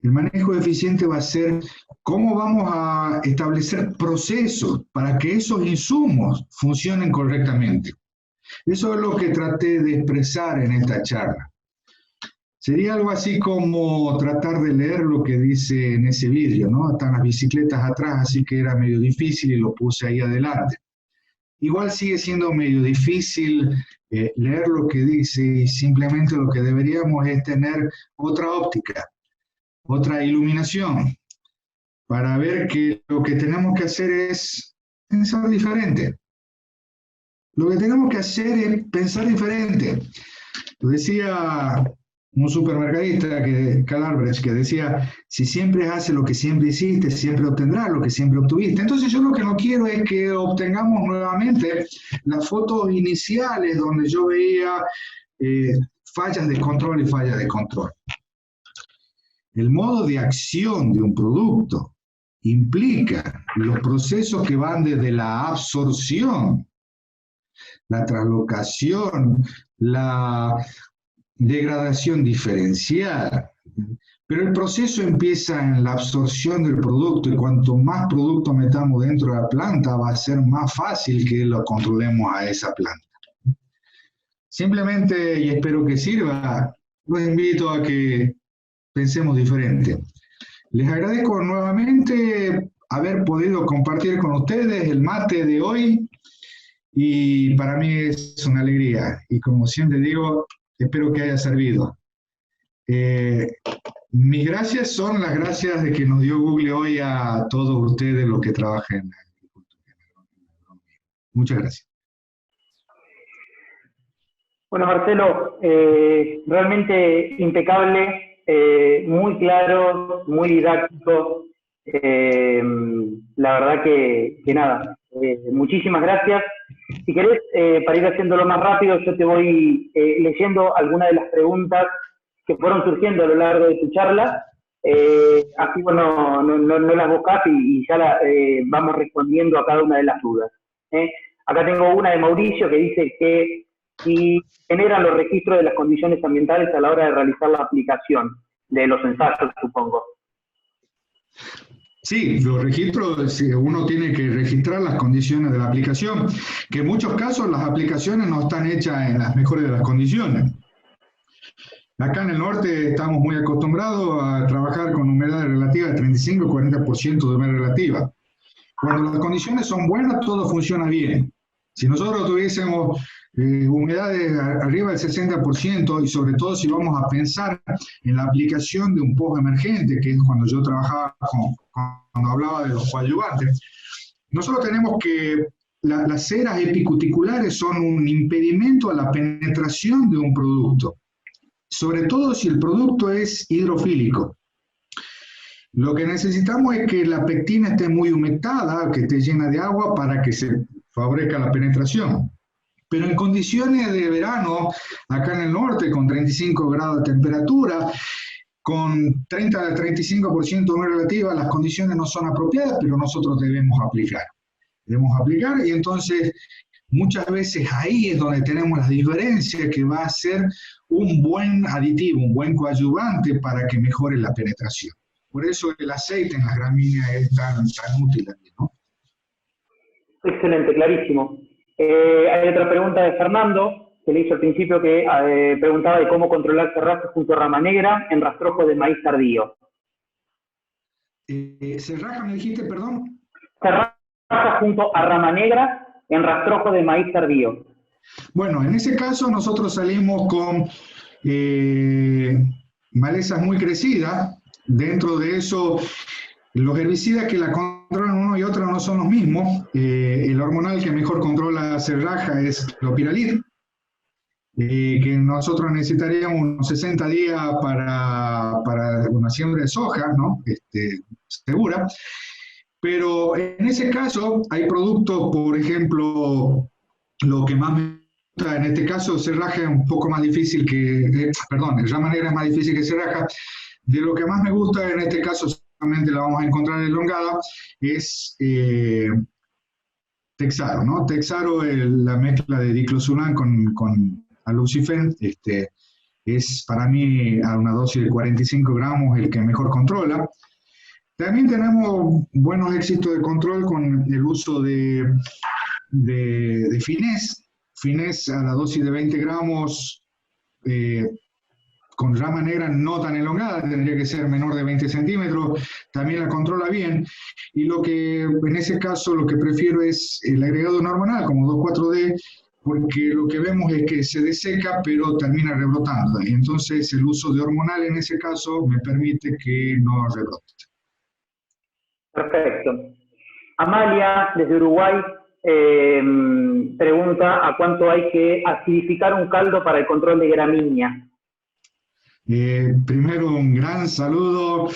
El manejo eficiente va a ser cómo vamos a establecer procesos para que esos insumos funcionen correctamente. Eso es lo que traté de expresar en esta charla. Sería algo así como tratar de leer lo que dice en ese vídeo, ¿no? Están las bicicletas atrás, así que era medio difícil y lo puse ahí adelante. Igual sigue siendo medio difícil leer lo que dice y simplemente lo que deberíamos es tener otra óptica, otra iluminación, para ver que lo que tenemos que hacer es pensar diferente. Lo que tenemos que hacer es pensar diferente. Lo decía un supermercadista, Karl Albrecht, que decía, si siempre haces lo que siempre hiciste, siempre obtendrás lo que siempre obtuviste. Entonces yo lo que no quiero es que obtengamos nuevamente las fotos iniciales donde yo veía fallas de control y fallas de control. El modo de acción de un producto implica los procesos que van desde la absorción, la translocación, la degradación diferencial. Pero el proceso empieza en la absorción del producto y cuanto más producto metamos dentro de la planta va a ser más fácil que lo controlemos a esa planta. Simplemente, y espero que sirva, los invito a que pensemos diferente. Les agradezco nuevamente haber podido compartir con ustedes el mate de hoy y para mí es una alegría y como siempre digo, espero que haya servido. Mis gracias son las gracias de que nos dio Google hoy a todos ustedes los que trabajan en la agricultura. Muchas gracias. Bueno, Marcelo, realmente impecable, muy claro, muy didáctico. La verdad que nada, muchísimas gracias. Si querés, para ir haciéndolo más rápido, yo te voy leyendo algunas de las preguntas que fueron surgiendo a lo largo de tu charla. Así, bueno, no las buscás y ya vamos respondiendo a cada una de las dudas. Acá tengo una de Mauricio que dice que si generan los registros de las condiciones ambientales a la hora de realizar la aplicación de los ensayos, supongo. Sí, los registros, uno tiene que registrar las condiciones de la aplicación, que en muchos casos las aplicaciones no están hechas en las mejores de las condiciones. Acá en el norte estamos muy acostumbrados a trabajar con humedad relativa de 35-40% de humedad relativa. Cuando las condiciones son buenas, todo funciona bien. Si nosotros tuviésemos humedades arriba del 60%, y sobre todo si vamos a pensar en la aplicación de un pozo emergente, que es cuando yo trabajaba cuando hablaba de los coadyuvantes, nosotros tenemos que las ceras epicuticulares son un impedimento a la penetración de un producto, sobre todo si el producto es hidrofílico. Lo que necesitamos es que la pectina esté muy humectada, que esté llena de agua para que se favorezca la penetración. Pero en condiciones de verano, acá en el norte, con 35 grados de temperatura, con 30-35% de humedad relativa, las condiciones no son apropiadas, pero nosotros debemos aplicar. Debemos aplicar y entonces muchas veces ahí es donde tenemos la diferencia que va a ser un buen aditivo, un buen coadyuvante para que mejore la penetración. Por eso el aceite en las gramíneas es tan útil también, ¿no? Excelente, clarísimo. Hay otra pregunta de Fernando, que le hizo al principio, que preguntaba de cómo controlar cerraje junto a rama negra en rastrojo de maíz tardío. ¿Cerraja me dijiste, perdón? Cerraja junto a rama negra en rastrojo de maíz tardío. Bueno, en ese caso nosotros salimos con malezas muy crecidas. Dentro de eso, los herbicidas que la controlan uno y otro no son los mismos. El hormonal que mejor controla cerraja es clopiralid, que nosotros necesitaríamos unos 60 días para una siembra de soja, ¿no? Segura. Pero en ese caso hay productos, por ejemplo, lo que más me gusta, en este caso cerraja es un poco más difícil que, el rama negra es más difícil que cerraja. De lo que más me gusta en este caso, solamente la vamos a encontrar elongada, es Texaro, ¿no? Texaro, la mezcla de diclosulan con alucifen, es para mí a una dosis de 45 gramos el que mejor controla. También tenemos buenos éxitos de control con el uso de finés. Finés a la dosis de 20 gramos, con rama negra no tan elongada, tendría que ser menor de 20 centímetros, también la controla bien. Y lo que en ese caso lo que prefiero es el agregado hormonal, como 2,4-D, porque lo que vemos es que se deseca, pero termina rebrotando. Y entonces el uso de hormonal en ese caso me permite que no rebrote. Perfecto. Amalia, desde Uruguay, pregunta a cuánto hay que acidificar un caldo para el control de gramínea. Primero un gran saludo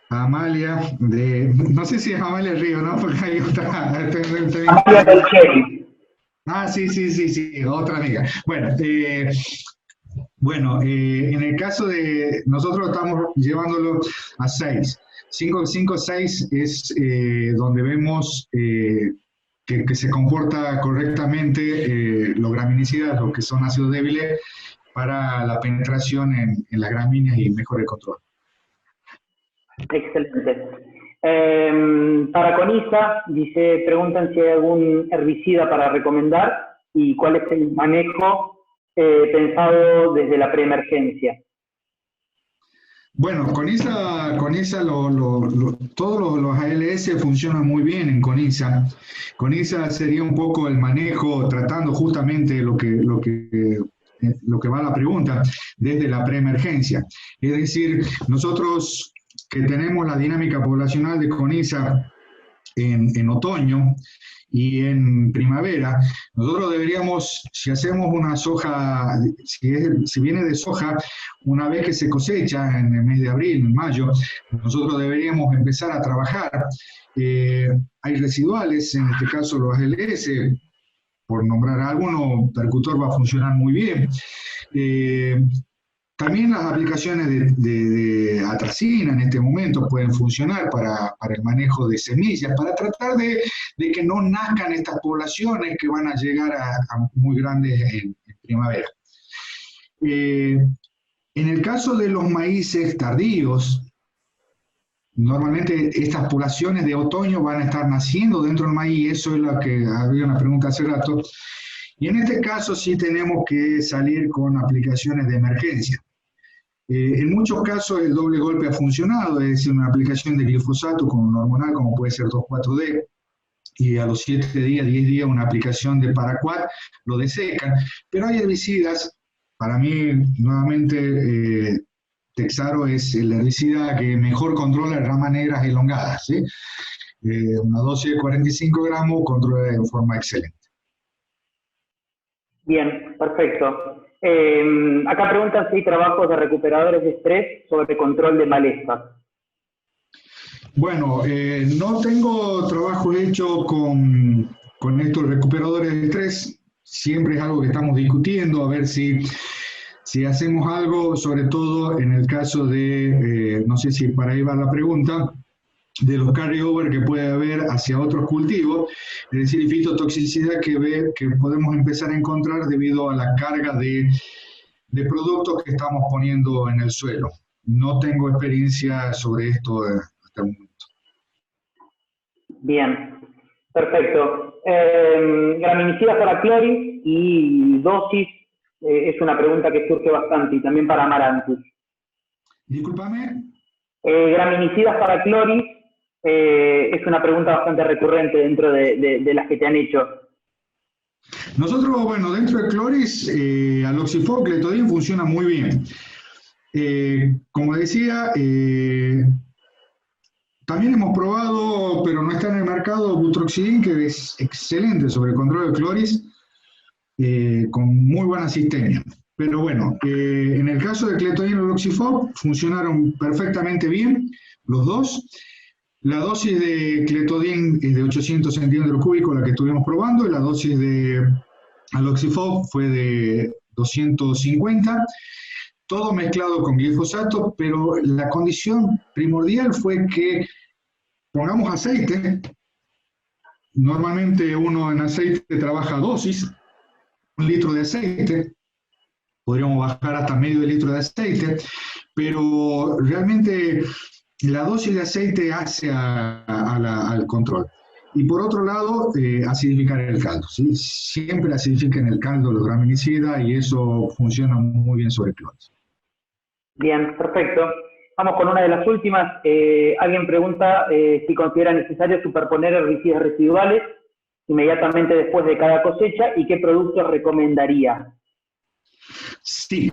a Amalia, no sé si es Amalia Río, ¿no? Porque hay otra. Amalia del Cherry. Ah, sí, otra amiga. Bueno, en el caso de nosotros estamos llevándolo a 6. 5-6 es donde vemos que se comporta correctamente los graminicidas, los que son ácidos débiles, para la penetración en las gramíneas y mejor el control. Excelente. Para Conisa, preguntan si hay algún herbicida para recomendar y cuál es el manejo pensado desde la preemergencia. Bueno, Conisa todos los ALS funcionan muy bien en Conisa. Conisa sería un poco el manejo, tratando justamente lo que va a la pregunta, desde la preemergencia. Es decir, nosotros que tenemos la dinámica poblacional de Conisa en otoño y en primavera, nosotros deberíamos, si hacemos una soja, si viene de soja, una vez que se cosecha en el mes de abril, en mayo, nosotros deberíamos empezar a trabajar. Hay residuales, en este caso los ALS, por nombrar alguno, Percutor va a funcionar muy bien. También las aplicaciones de atracina en este momento pueden funcionar para el manejo de semillas, para tratar de que no nazcan estas poblaciones que van a llegar a muy grandes en primavera. En el caso de los maíces tardíos, normalmente estas poblaciones de otoño van a estar naciendo dentro del maíz, eso es lo que había una pregunta hace rato, y en este caso sí tenemos que salir con aplicaciones de emergencia. En muchos casos el doble golpe ha funcionado, es decir, una aplicación de glifosato con un hormonal como puede ser 2,4-D, y a los 7 días, 10 días una aplicación de paraquat lo desecan, pero hay herbicidas, para mí nuevamente Texaro es el herbicida que mejor controla ramas negras elongadas, ¿sí? Una dosis de 45 gramos controla de forma excelente. Bien, perfecto. Acá preguntan si hay trabajos de recuperadores de estrés sobre control de malezas. Bueno, no tengo trabajo hecho con estos recuperadores de estrés. Siempre es algo que estamos discutiendo, a ver si hacemos algo, sobre todo en el caso de, no sé si para ahí va la pregunta, de los carryover que puede haber hacia otros cultivos, es decir, fitotoxicidad que podemos empezar a encontrar debido a la carga de productos que estamos poniendo en el suelo. No tengo experiencia sobre esto hasta el momento. Bien, perfecto. Graminicidas para cloris y dosis es una pregunta que surge bastante y también para Amaranthus. Discúlpame. Graminicidas para cloris es una pregunta bastante recurrente dentro de las que te han hecho. Nosotros, bueno, dentro de cloris, aloxifop, cletodin funciona muy bien. Como decía, también hemos probado, pero no está en el mercado, butroxidin, que es excelente sobre el control de cloris, con muy buena asistencia. Pero bueno, en el caso de cletodin y aloxifop, funcionaron perfectamente bien los dos. La dosis de cletodin es de 800 centímetros cúbicos, la que estuvimos probando, y la dosis de aloxifop fue de 250, todo mezclado con glifosato, pero la condición primordial fue que pongamos aceite. Normalmente uno en aceite trabaja dosis, 1 litro de aceite, podríamos bajar hasta medio de litro de aceite, pero realmente la dosis de aceite hace al control. Y por otro lado, acidificar el caldo, ¿sí? Siempre acidifiquen el caldo los graminicidas y eso funciona muy bien sobre cloris. Bien, perfecto. Vamos con una de las últimas. Alguien pregunta si considera necesario superponer herbicidas residuales inmediatamente después de cada cosecha y qué productos recomendaría. Sí.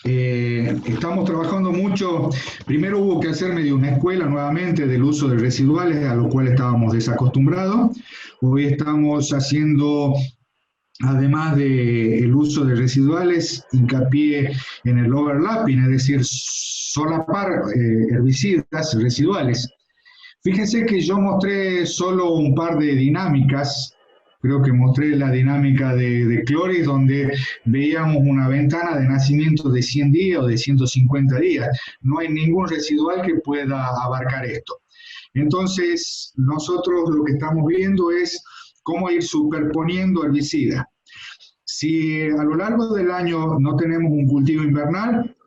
Estamos trabajando mucho. Primero hubo que hacer medio una escuela nuevamente del uso de residuales, a lo cual estábamos desacostumbrados. Hoy estamos haciendo, además del uso de residuales, hincapié en el overlapping, es decir, solapar herbicidas residuales. Fíjense que yo mostré solo un par de dinámicas. Creo que mostré la dinámica de cloris, donde veíamos una ventana de nacimiento de 100 días o de 150 días. No hay ningún residual que pueda abarcar esto. Entonces, nosotros lo que estamos viendo es cómo ir superponiendo herbicidas. Si a lo largo del año no tenemos un cultivo invernal,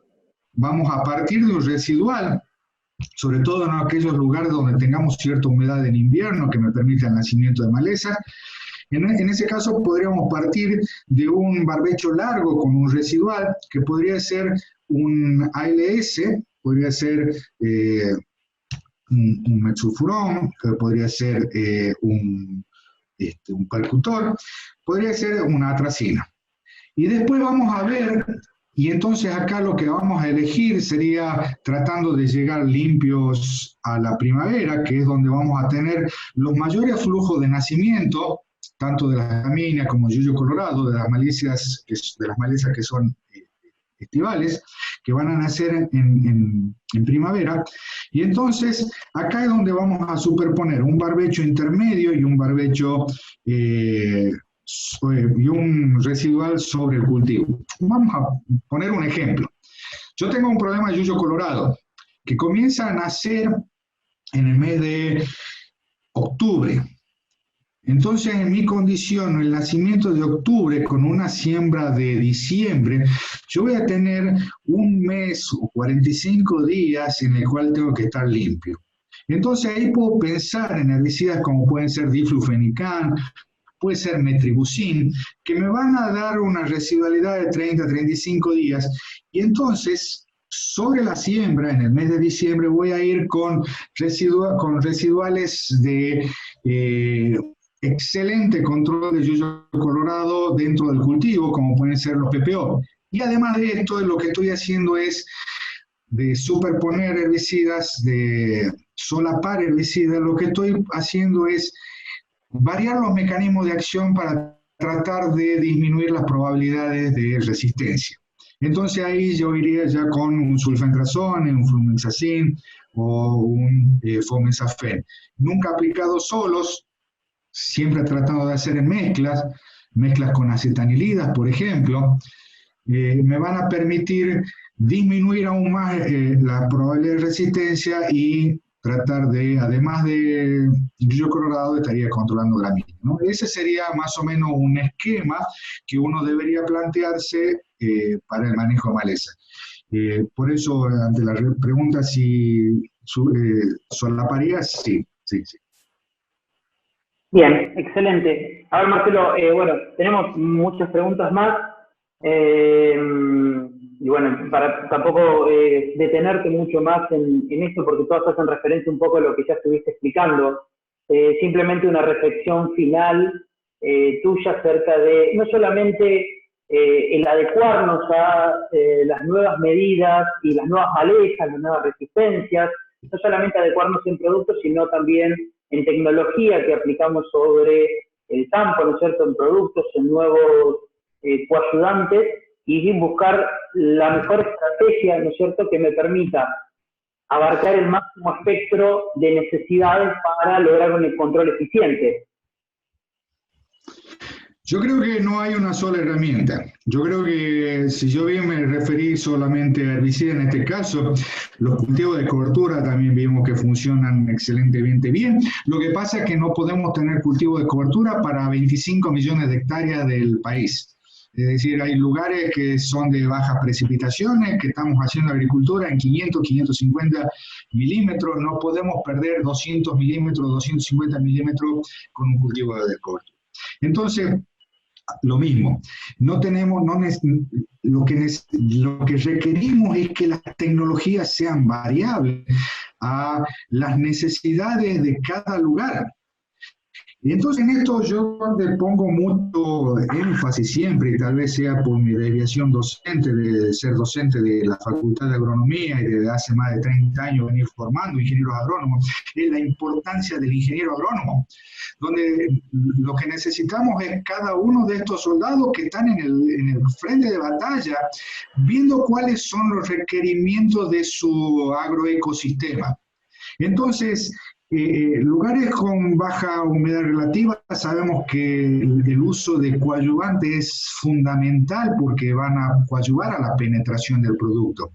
vamos a partir de un residual, sobre todo en aquellos lugares donde tengamos cierta humedad en invierno que me permita el nacimiento de maleza. En ese caso podríamos partir de un barbecho largo con un residual que podría ser un ALS, podría ser un metsulfurón, podría ser un percutor, podría ser una atracina. Y después vamos a ver, y entonces acá lo que vamos a elegir sería tratando de llegar limpios a la primavera, que es donde vamos a tener los mayores flujos de nacimiento, tanto de las gramíneas como yuyo colorado, de las malezas que son estivales, que van a nacer en primavera. Y entonces acá es donde vamos a superponer un barbecho intermedio y un barbecho y un residual sobre el cultivo. Vamos a poner un ejemplo. Yo tengo un problema de yuyo colorado, que comienza a nacer en el mes de octubre. Entonces, en mi condición, el nacimiento de octubre con una siembra de diciembre, yo voy a tener un mes o 45 días en el cual tengo que estar limpio. Entonces, ahí puedo pensar en herbicidas como pueden ser diflufenicán, puede ser metribuzin, que me van a dar una residualidad de 30 a 35 días. Y entonces, sobre la siembra, en el mes de diciembre, voy a ir con residuales de excelente control de yuyo colorado dentro del cultivo, como pueden ser los PPO. Y además de esto, lo que estoy haciendo es de superponer herbicidas, de solapar herbicidas. Lo que estoy haciendo es variar los mecanismos de acción para tratar de disminuir las probabilidades de resistencia. Entonces ahí yo iría ya con un sulfentrazone, un flumenzacin o un fomesafen. Nunca aplicados solos, siempre tratando de hacer en mezclas con acetanilidas, por ejemplo, me van a permitir disminuir aún más la probabilidad de resistencia y tratar de, además de yuyo colorado, estaría controlando gramíneas, ¿no? Ese sería más o menos un esquema que uno debería plantearse para el manejo de maleza. Por eso, ante la pregunta si solaparía, sí. Bien, excelente. A ver, Marcelo, bueno, tenemos muchas preguntas más. Y bueno, para tampoco detenerte mucho más en esto, porque todas hacen referencia un poco a lo que ya estuviste explicando. Simplemente una reflexión final tuya acerca de no solamente el adecuarnos a las nuevas medidas y las nuevas malezas, las nuevas resistencias, no solamente adecuarnos en productos, sino también en tecnología que aplicamos sobre el campo, ¿no es cierto?, en productos, en nuevos coayudantes, y buscar la mejor estrategia, ¿no es cierto?, que me permita abarcar el máximo espectro de necesidades para lograr un control eficiente. Yo creo que no hay una sola herramienta. Yo creo que si yo bien me referí solamente a herbicidas en este caso, los cultivos de cobertura también vimos que funcionan excelentemente bien. Lo que pasa es que no podemos tener cultivos de cobertura para 25 millones de hectáreas del país. Es decir, hay lugares que son de bajas precipitaciones, que estamos haciendo agricultura en 500, 550 milímetros. No podemos perder 200 milímetros, 250 milímetros con un cultivo de cobertura. Entonces, lo mismo, lo que requerimos es que las tecnologías sean variables a las necesidades de cada lugar. Y entonces en esto yo le pongo mucho énfasis siempre, y tal vez sea por mi desviación docente, de ser docente de la Facultad de Agronomía y desde hace más de 30 años venir formando ingenieros agrónomos, es la importancia del ingeniero agrónomo, donde lo que necesitamos es cada uno de estos soldados que están en el frente de batalla, viendo cuáles son los requerimientos de su agroecosistema. Entonces, lugares con baja humedad relativa, sabemos que el uso de coadyuvantes es fundamental porque van a coadyuvar a la penetración del producto.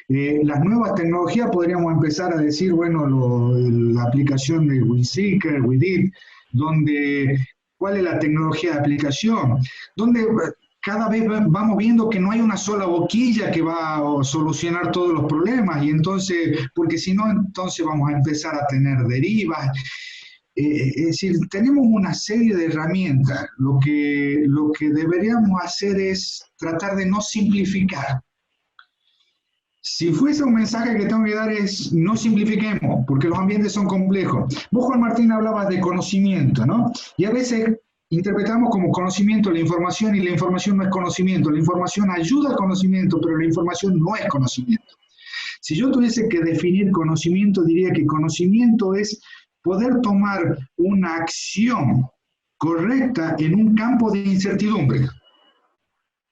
Las nuevas tecnologías podríamos empezar a decir, bueno, la aplicación de WeedSeeker, Weedit, donde cuál es la tecnología de aplicación, donde cada vez vamos viendo que no hay una sola boquilla que va a solucionar todos los problemas, y entonces, porque si no, entonces vamos a empezar a tener derivas. Es decir, tenemos una serie de herramientas. Lo que deberíamos hacer es tratar de no simplificar. Si fuese un mensaje que tengo que dar es, no simplifiquemos, porque los ambientes son complejos. Vos, Juan Martín, hablabas de conocimiento, ¿no? Y a veces interpretamos como conocimiento la información, y la información no es conocimiento. La información ayuda al conocimiento, pero la información no es conocimiento. Si yo tuviese que definir conocimiento, diría que conocimiento es poder tomar una acción correcta en un campo de incertidumbre.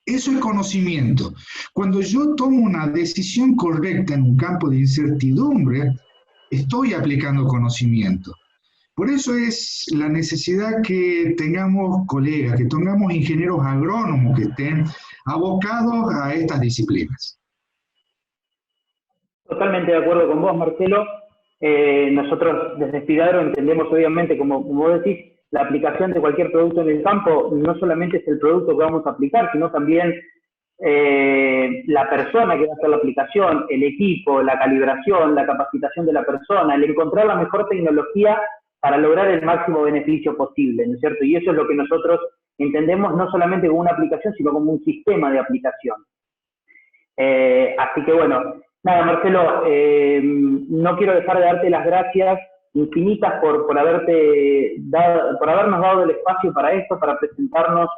Eso es conocimiento. Cuando yo tomo una decisión correcta en un campo de incertidumbre, estoy aplicando conocimiento. Por eso es la necesidad que tengamos colegas, que tengamos ingenieros agrónomos que estén abocados a estas disciplinas. Totalmente de acuerdo con vos, Marcelo. Nosotros desde Fidagro entendemos, obviamente, como vos decís, la aplicación de cualquier producto en el campo no solamente es el producto que vamos a aplicar, sino también la persona que va a hacer la aplicación, el equipo, la calibración, la capacitación de la persona, el encontrar la mejor tecnología para lograr el máximo beneficio posible, ¿no es cierto? Y eso es lo que nosotros entendemos no solamente como una aplicación, sino como un sistema de aplicación. Así que bueno, nada, Marcelo, no quiero dejar de darte las gracias infinitas por habernos dado el espacio para esto, para presentarnos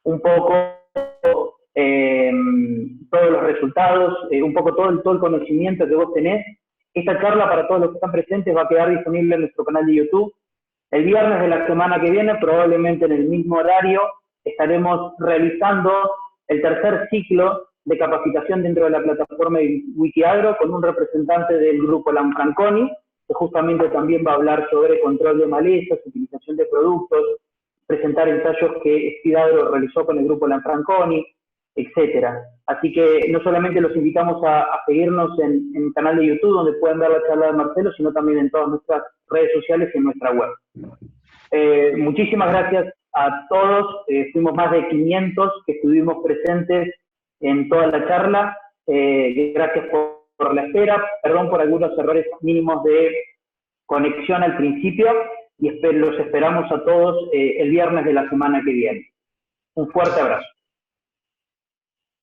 un poco todos los resultados, un poco todo el conocimiento que vos tenés. Esta charla para todos los que están presentes va a quedar disponible en nuestro canal de YouTube. El viernes de la semana que viene, probablemente en el mismo horario, estaremos realizando el tercer ciclo de capacitación dentro de la plataforma de Wikiagro con un representante del grupo Lanfranconi, que justamente también va a hablar sobre control de malezas, utilización de productos, presentar ensayos que Fidagro realizó con el grupo Lanfranconi, etcétera. Así que no solamente los invitamos a seguirnos en el canal de YouTube, donde pueden ver la charla de Marcelo, sino también en todas nuestras redes sociales y en nuestra web. Muchísimas gracias a todos. Fuimos más de 500 que estuvimos presentes en toda la charla. Gracias por la espera. Perdón por algunos errores mínimos de conexión al principio y los esperamos a todos el viernes de la semana que viene. Un fuerte abrazo.